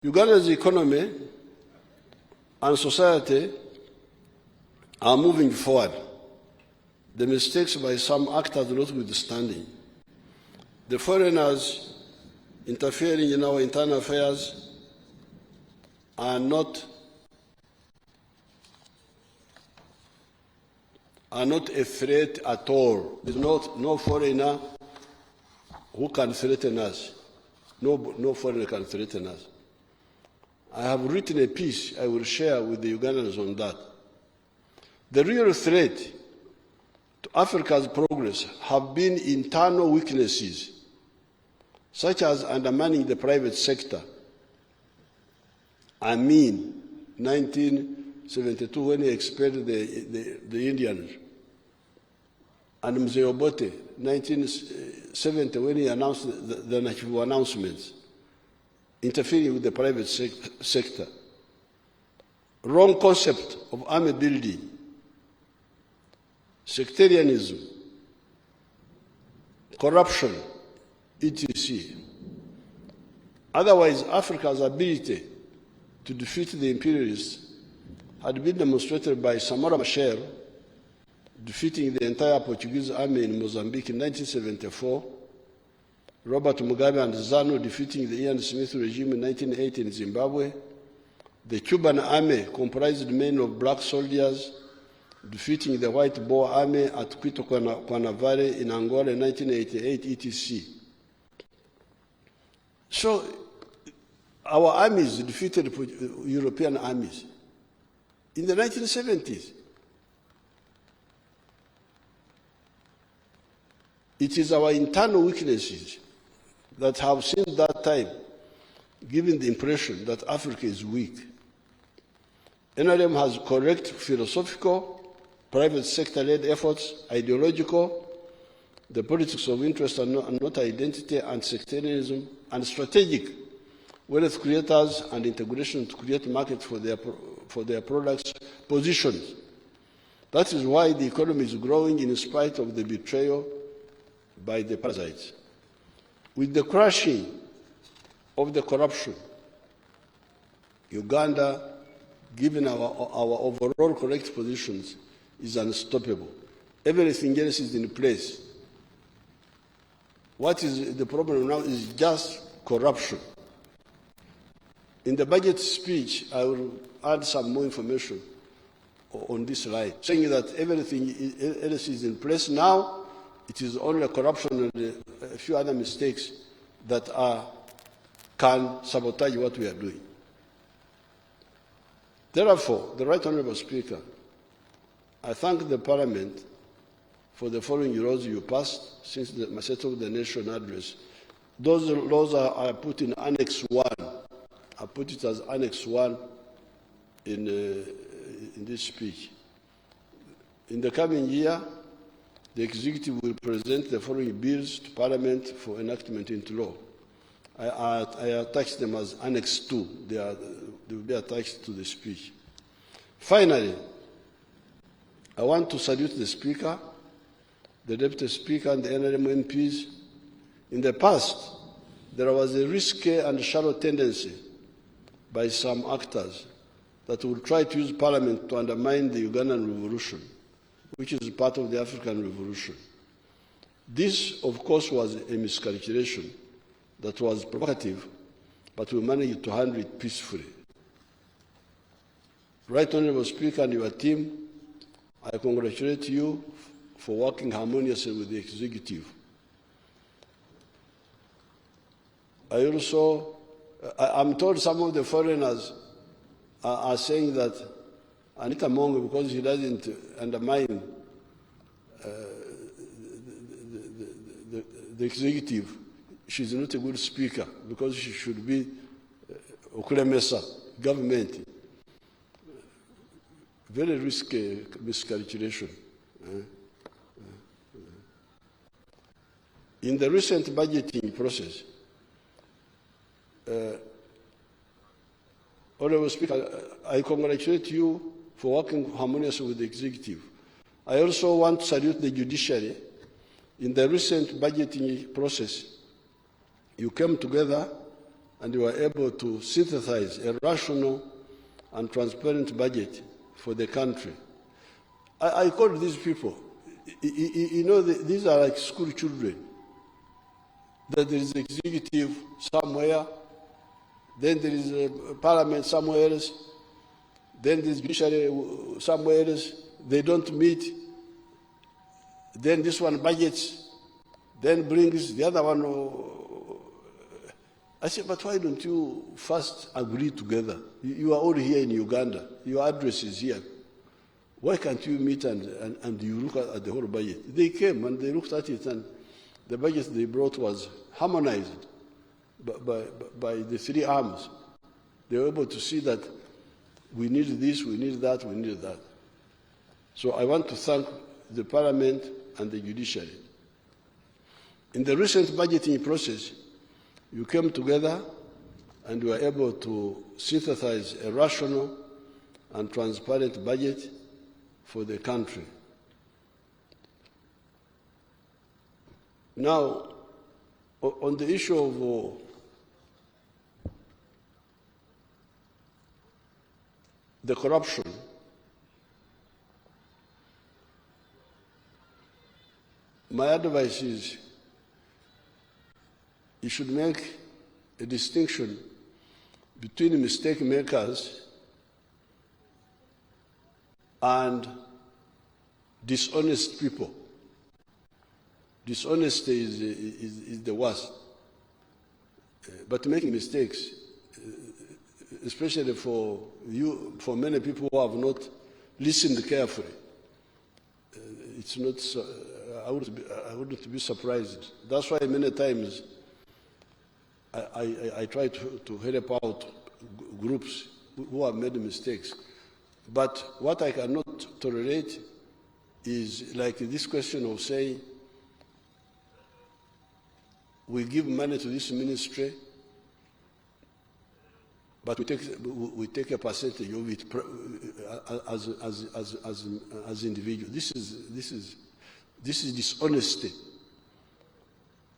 Uganda's economy and society are moving forward. The mistakes by some actors notwithstanding. The foreigners interfering in our internal affairs are not a threat at all. There is no foreigner who can threaten us. No foreigner can threaten us. I have written a piece I will share with the Ugandans on that. The real threat to Africa's progress have been internal weaknesses, such as undermining the private sector. I mean, 1972 when he expelled the Indians, and MUSEVENI, 1970 when he announced the Nachivu announcements, interfering with the private sector. Wrong concept of army building, sectarianism, corruption, etc. Otherwise, Africa's ability to defeat the imperialists had been demonstrated by Samora Machel defeating the entire Portuguese army in Mozambique in 1974, Robert Mugabe and ZANU defeating the Ian Smith regime in 1980 in Zimbabwe, the Cuban army comprised mainly of black soldiers defeating the White Boer army at Quito Cuanavale in Angola in 1988, etc. So our armies defeated European armies in the 1970s. It is our internal weaknesses that have since that time given the impression that Africa is weak. NRM has correct philosophical, private sector-led efforts, ideological, the politics of interest and not identity, and sectarianism, and strategic wealth creators and integration to create markets for their products, positions. That is why the economy is growing in spite of the betrayal by the parasites. With the crushing of the corruption, Uganda, given our overall correct positions, is unstoppable. Everything else is in place. What is the problem now is just corruption. In the budget speech, I will add some more information on this line, saying that everything else is in place now. It is only corruption and a few other mistakes that can sabotage what we are doing. Therefore, the Right Honourable Speaker, I thank the Parliament for the following laws you passed since the State of the Nation address. Those laws are put in Annex 1. I put it as Annex 1 in this speech. In the coming year, the Executive will present the following bills to Parliament for enactment into law. I attached them as Annex 2. They will be attached to the speech. Finally, I want to salute the Speaker, the Deputy Speaker, and the NRM MPs. In the past, there was a risky and shallow tendency by some actors that would try to use Parliament to undermine the Ugandan revolution, which is part of the African revolution. This, of course, was a miscalculation that was provocative, but we managed to handle it peacefully. Right Honourable Speaker and your team, I congratulate you for working harmoniously with the Executive. I'm told some of the foreigners are saying that Anita Among, because he doesn't undermine the Executive, she's not a good speaker because she should be Okulemesa, government. Very risky miscalculation. In the recent budgeting process, Honourable Speaker, I congratulate you for working harmoniously with the Executive. I also want to salute the judiciary. In the recent budgeting process, you came together and you were able to synthesize a rational and transparent budget for the country. I called these people. You know, these are like school children. That there is executive somewhere, then there is a parliament somewhere else, then there is judiciary somewhere else. They don't meet. Then this one budgets, then brings the other one. I said, but why don't you first agree together? You are all here in Uganda. Your address is here. Why can't you meet and you look at the whole budget? They came and they looked at it, and the budget they brought was harmonized by the three arms. They were able to see that we need this, we need that, we need that. So I want to thank the Parliament and the judiciary. In the recent budgeting process, you came together and were able to synthesize a rational and transparent budget for the country. Now, on the issue of the corruption, my advice is you should make a distinction between mistake makers and dishonest people. Dishonesty is the worst. But making mistakes, especially for many people who have not listened carefully, it's not. I wouldn't be surprised. That's why many times I try to help out groups who have made mistakes. But what I cannot tolerate is like this question of saying, we give money to this ministry, but we take a percentage of it as individuals. This is dishonesty.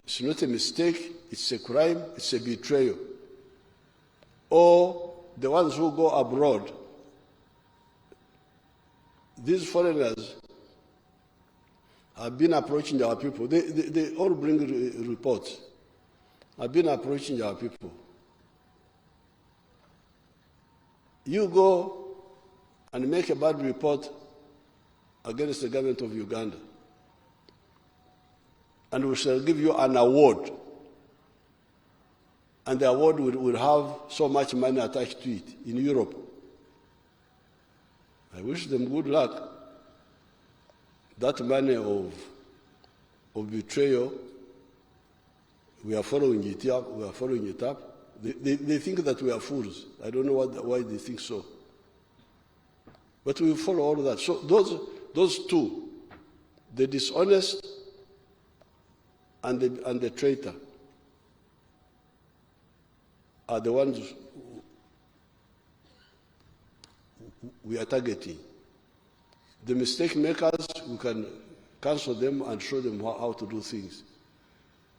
It's not a mistake, it's a crime, it's a betrayal. Or the ones who go abroad, these foreigners have been approaching our people. They all bring reports. Have been approaching our people. You go and make a bad report against the government of Uganda, and we shall give you an award. And the award will have so much money attached to it in Europe. I wish them good luck. That money of betrayal, we are following it up. We are following it up. They think that we are fools. I don't know why they think so. But we follow all of that. So those two, the dishonest and the traitor, are the ones we are targeting. The mistake makers, we can cancel them and show them how to do things.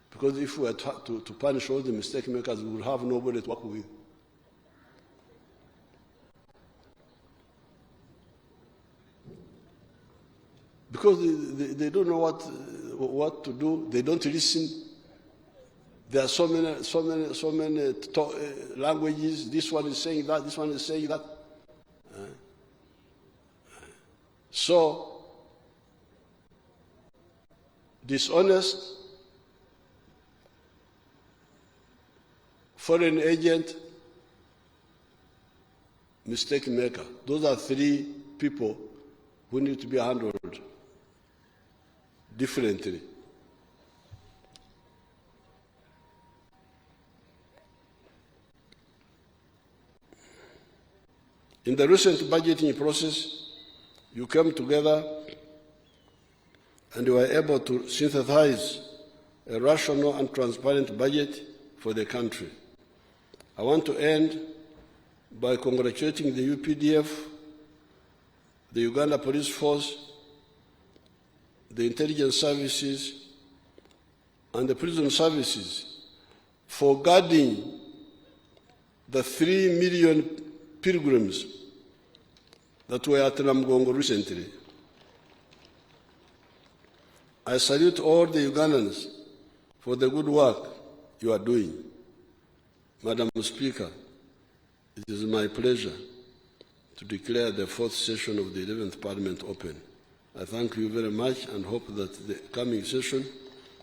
Because if we were to punish all the mistake makers, we would have nobody to work with. Because they don't know what to do. They don't listen. There are so many languages. This one is saying that. This one is saying that. So dishonest, foreign agent, mistake maker. Those are three people who need to be handled differently. In the recent budgeting process, you came together and you were able to synthesize a rational and transparent budget for the country. I want to end by congratulating the UPDF, the Uganda Police Force, the intelligence services, and the prison services for guarding the 3 million pilgrims that were at Namgongo recently. I salute all the Ugandans for the good work you are doing. Madam Speaker, it is my pleasure to declare the 4th session of the 11th Parliament open. I thank you very much and hope that the coming session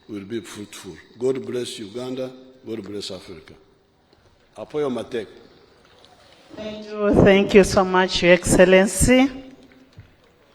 will be fruitful. God bless Uganda. God bless Africa. Apoyo Matek. Thank you so much, Your Excellency.